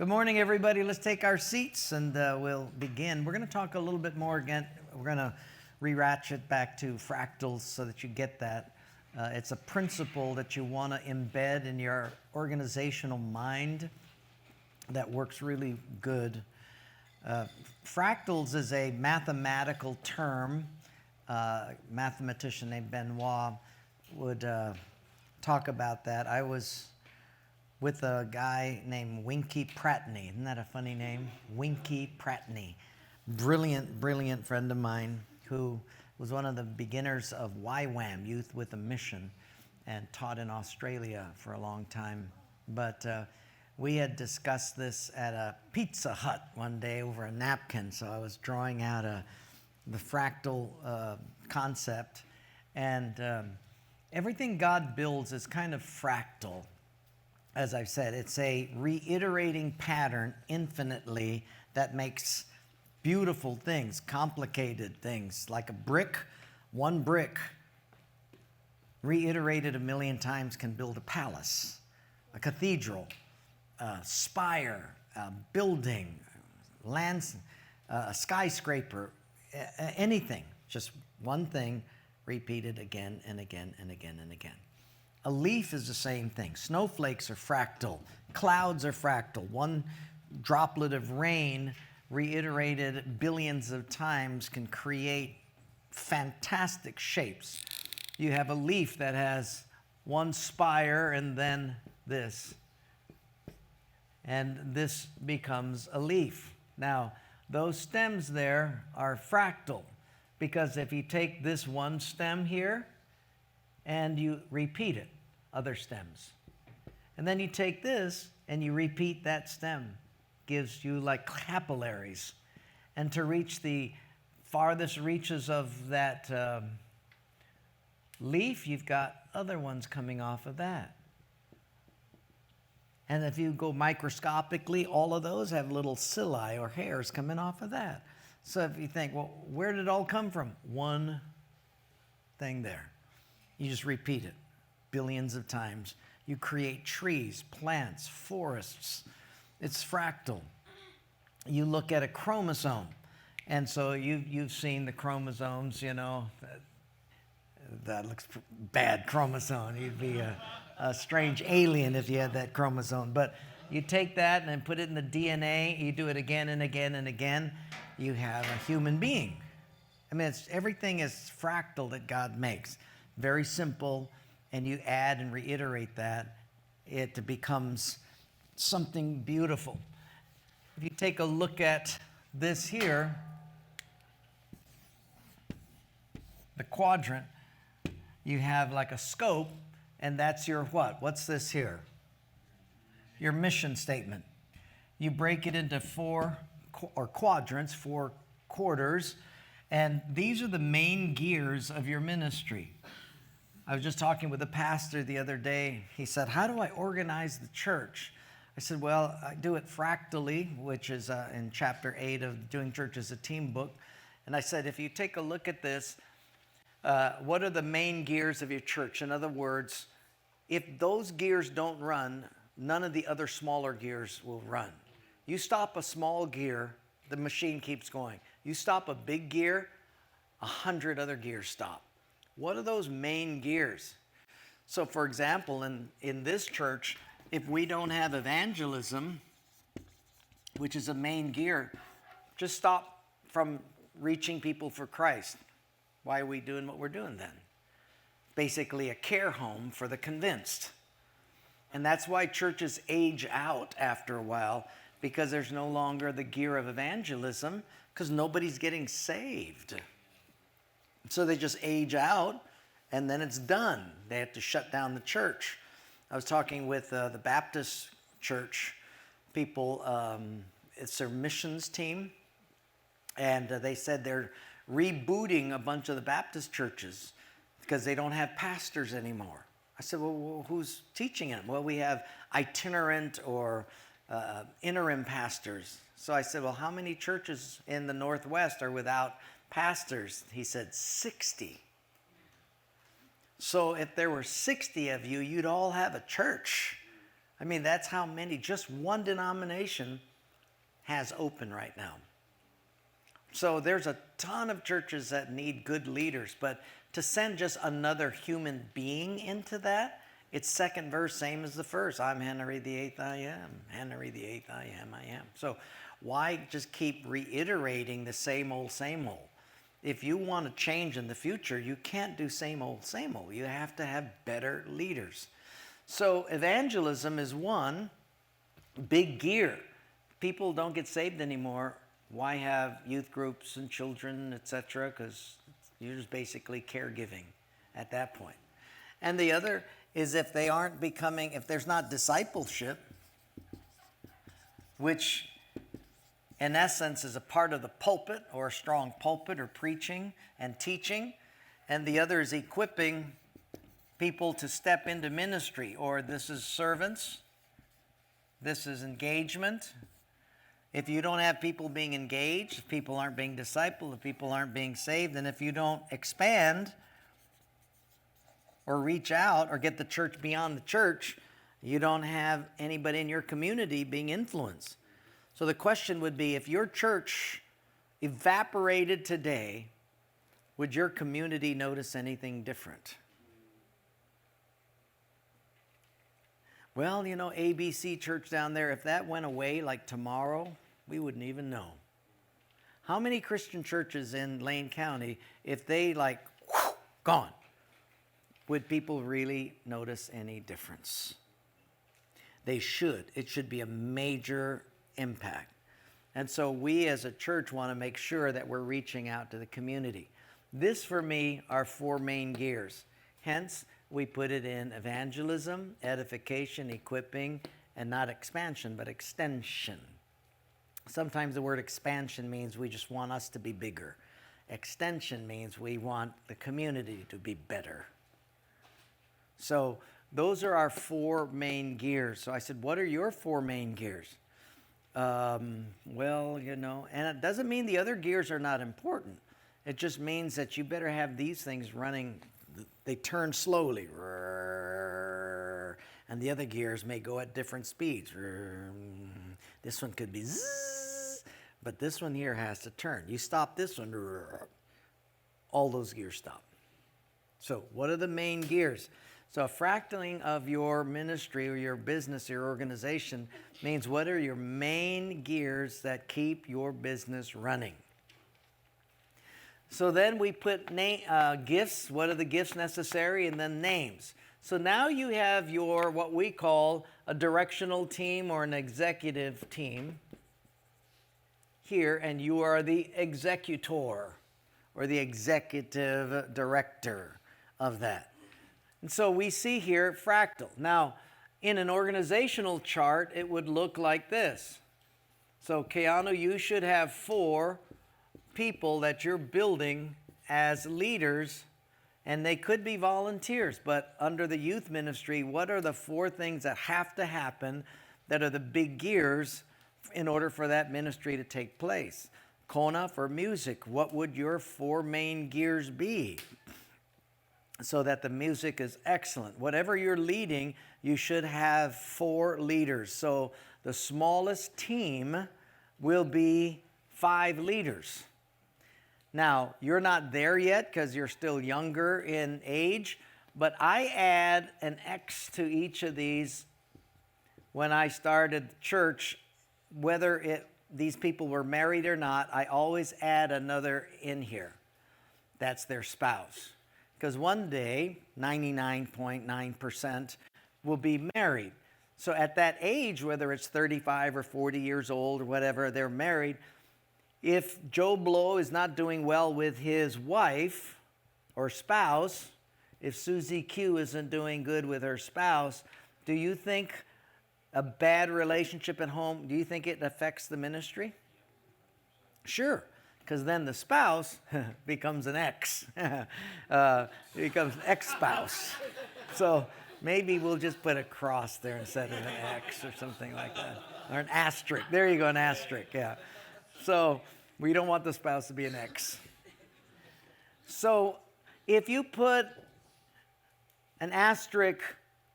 Good morning, everybody. Let's take our seats and we'll begin. We're going to talk a little bit more again. We're going to re-ratchet back to fractals so that you get that. It's a principle that you want to embed in your organizational mind that works really good. Fractals is a mathematical term. A mathematician named Benoit would talk about that. I was with a guy named Winky Pratney. Isn't that a funny name? Winky Pratney. Brilliant friend of mine who was one of the beginners of YWAM, Youth with a Mission, and taught in Australia for a long time. But we had discussed this at a Pizza Hut one day over a napkin. So I was drawing out the fractal concept. And everything God builds is kind of fractal. As I've said, it's a reiterating pattern infinitely that makes beautiful things, complicated things, like a brick. One brick reiterated a million times can build a palace, a cathedral, a spire, a building, a skyscraper, anything. Just one thing repeated again and again and again and again. A leaf is the same thing. Snowflakes are fractal. Clouds are fractal. One droplet of rain reiterated billions of times can create fantastic shapes. You have a leaf that has one spire and then this. And this becomes a leaf. Now, those stems there are fractal because if you take this one stem here, and you repeat it, other stems. And then you take this and you repeat that stem. Gives you like capillaries. And to reach the farthest reaches of that leaf, you've got other ones coming off of that. And if you go microscopically, all of those have little cilia or hairs coming off of that. So if you think, well, where did it all come from? One thing there. You just repeat it billions of times. You create trees, plants, forests. It's fractal. You look at a chromosome. And so you've seen the chromosomes, you know. That looks bad, chromosome. You'd be a strange alien if you had that chromosome. But you take that and then put it in the DNA. You do it again and again and again. You have a human being. I mean, everything is fractal that God makes. Very simple, and you add and reiterate that, it becomes something beautiful. If you take a look at this here, the quadrant, you have like a scope, and that's your what? What's this here? Your mission statement. You break it into four quadrants, 4 quarters, and these are the main gears of your ministry. I was just talking with a pastor the other day. He said, how do I organize the church? I said, well, I do it fractally, which is in chapter 8 of Doing Church as a Team book. And I said, if you take a look at this, what are the main gears of your church? In other words, if those gears don't run, none of the other smaller gears will run. You stop a small gear, the machine keeps going. You stop a big gear, 100 other gears stop. What are those main gears? So, for example, in this church, if we don't have evangelism, which is a main gear, just stop from reaching people for Christ. Why are we doing what we're doing then? Basically a care home for the convinced. And that's why churches age out after a while, because there's no longer the gear of evangelism, because nobody's getting saved. So they just age out, and then it's done. They have to shut down the church. I was talking with the Baptist church people. It's their missions team, and they said they're rebooting a bunch of the Baptist churches because they don't have pastors anymore. I said, well, who's teaching them? Well, we have itinerant or interim pastors. So I said, well, how many churches in the Northwest are without pastors? He said 60. So if there were 60 of you, you'd all have a church. I mean, that's how many, just one denomination has open right now. So there's a ton of churches that need good leaders, but to send just another human being into that, it's second verse, same as the first. I'm Henry the Eighth, I am. Henry the Eighth, I am, I am. So why just keep reiterating the same old, same old? If you want to change in the future, you can't do same old, same old. You have to have better leaders. So evangelism is one big gear. People don't get saved anymore. Why have youth groups and children, etc.? Because you're just basically caregiving at that point. And the other is if they aren't becoming, if there's not discipleship, which in essence is a part of the pulpit or a strong pulpit or preaching and teaching, and the other is equipping people to step into ministry, or this is servants, this is engagement. If you don't have people being engaged, if people aren't being discipled, if people aren't being saved, and if you don't expand or reach out or get the church beyond the church, you don't have anybody in your community being influenced. So the question would be, if your church evaporated today, would your community notice anything different? Well, you know, ABC Church down there, if that went away like tomorrow, we wouldn't even know. How many Christian churches in Lane County, if they like, gone, would people really notice any difference? They should. It should be a major impact. And so we as a church want to make sure that we're reaching out to the community. This, for me, are four main gears. Hence, we put it in evangelism, edification, equipping, and not expansion, but extension. Sometimes the word expansion means we just want us to be bigger. Extension means we want the community to be better. So those are our four main gears. So I said, what are your four main gears? Well, you know, and it doesn't mean the other gears are not important. It just means that you better have these things running. They turn slowly, and the other gears may go at different speeds. This one could be zzz, but this one here has to turn. You stop this one, all those gears stop. So what are the main gears? So a fractaling of your ministry or your business, your organization, means what are your main gears that keep your business running? So then we put gifts. What are the gifts necessary? And then names. So now you have your, what we call a directional team or an executive team here, and you are the executor or the executive director of that. And so we see here fractal. Now, in an organizational chart, it would look like this. So, Keanu, you should have 4 people that you're building as leaders, and they could be volunteers, but under the youth ministry, what are the 4 things that have to happen that are the big gears in order for that ministry to take place? Kona, for music, what would your 4 main gears be so that the music is excellent? Whatever you're leading, you should have 4 leaders. So the smallest team will be 5 leaders. Now, you're not there yet because you're still younger in age, but I add an X to each of these when I started church. Whether these people were married or not, I always add another in here. That's their spouse. Because one day, 99.9% will be married. So at that age, whether it's 35 or 40 years old or whatever, they're married. If Joe Blow is not doing well with his wife or spouse, if Susie Q isn't doing good with her spouse, do you think a bad relationship at home, do you think it affects the ministry? Sure, because then the spouse becomes an ex. It becomes an ex-spouse. So maybe we'll just put a cross there instead of an X or something like that. Or an asterisk. There you go, an asterisk, yeah. So we don't want the spouse to be an X. So if you put an asterisk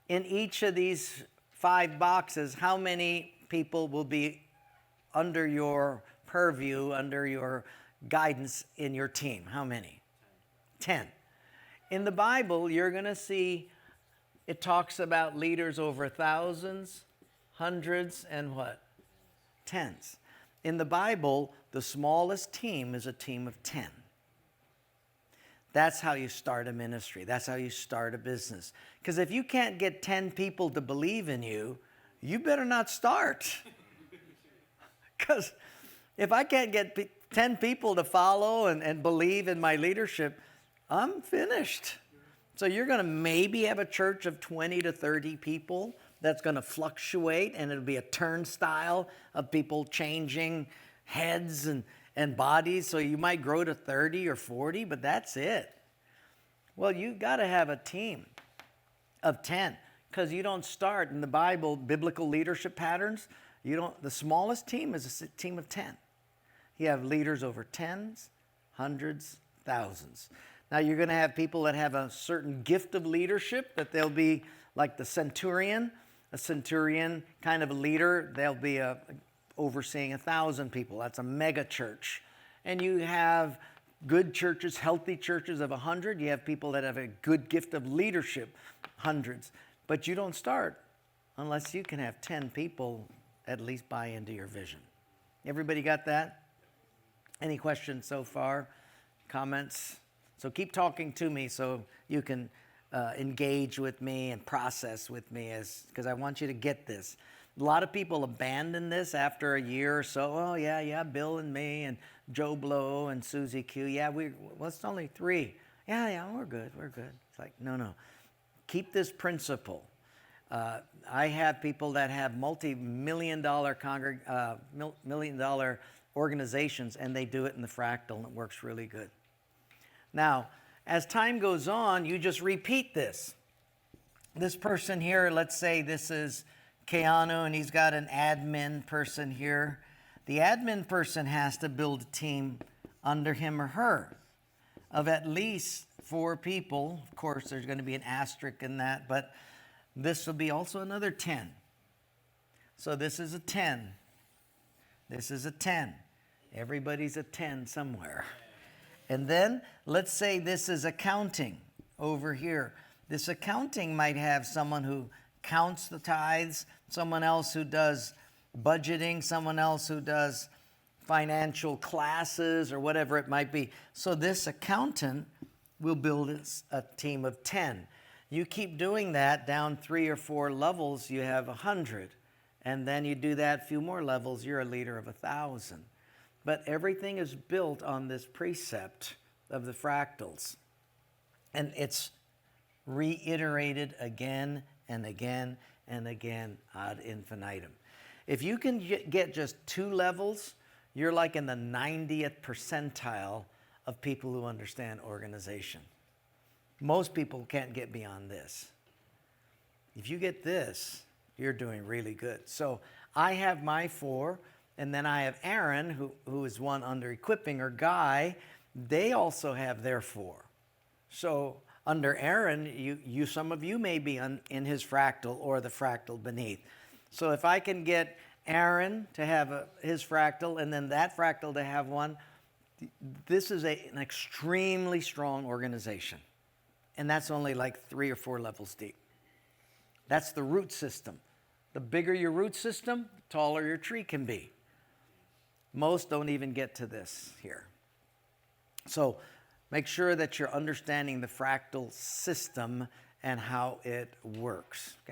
in each of these 5 boxes, how many people will be under your purview, under your guidance in your team? How many? 10. In the Bible, you're going to see it talks about leaders over thousands, hundreds, and what? Tens. In the Bible, the smallest team is a team of 10. That's how you start a ministry. That's how you start a business. Because if you can't get 10 people to believe in you, you better not start. Because if I can't get 10 people to follow and believe in my leadership, I'm finished. So you're going to maybe have a church of 20 to 30 people that's going to fluctuate, and it'll be a turnstile of people changing heads and bodies. So you might grow to 30 or 40, but that's it. Well, you've got to have a team of 10, because you don't start in the Bible, biblical leadership patterns. The smallest team is a team of 10. You have leaders over tens, hundreds, thousands. Now, you're going to have people that have a certain gift of leadership, that they'll be like the centurion, a centurion kind of a leader. They'll be overseeing 1,000 people. That's a mega church. And you have good churches, healthy churches of 100. You have people that have a good gift of leadership, hundreds. But you don't start unless you can have 10 people at least buy into your vision. Everybody got that? Any questions so far? Comments? So keep talking to me so you can engage with me and process with me, because I want you to get this. A lot of people abandon this after a year or so. Oh, yeah, Bill and me and Joe Blow and Susie Q. Yeah, it's only 3. Yeah, we're good. It's like, no. Keep this principle. I have people that have multi-million dollar organizations, and they do it in the Fractal, and it works really good. Now, as time goes on, you just repeat this. This person here, let's say this is Keanu, and he's got an admin person here. The admin person has to build a team under him or her of at least 4 people. Of course, there's going to be an asterisk in that, but this will be also another 10. So this is a 10. This is a 10. Everybody's a 10 somewhere. And then let's say this is accounting over here. This accounting might have someone who counts the tithes, someone else who does budgeting, someone else who does financial classes or whatever it might be. So this accountant will build a team of 10. You keep doing that down 3 or 4 levels, you have 100. And then you do that a few more levels, you're a leader of 1,000. But everything is built on this precept of the fractals. And it's reiterated again and again and again ad infinitum. If you can get just 2 levels, you're like in the 90th percentile of people who understand organization. Most people can't get beyond this. If you get this, you're doing really good. So I have my 4. And then I have Aaron, who is one under equipping, or Guy. They also have their 4. So under Aaron, some of you may be in his fractal or the fractal beneath. So if I can get Aaron to have his fractal, and then that fractal to have one, this is an extremely strong organization. And that's only like 3 or 4 levels deep. That's the root system. The bigger your root system, the taller your tree can be. Most don't even get to this here. So make sure that you're understanding the fractal system and how it works. Okay?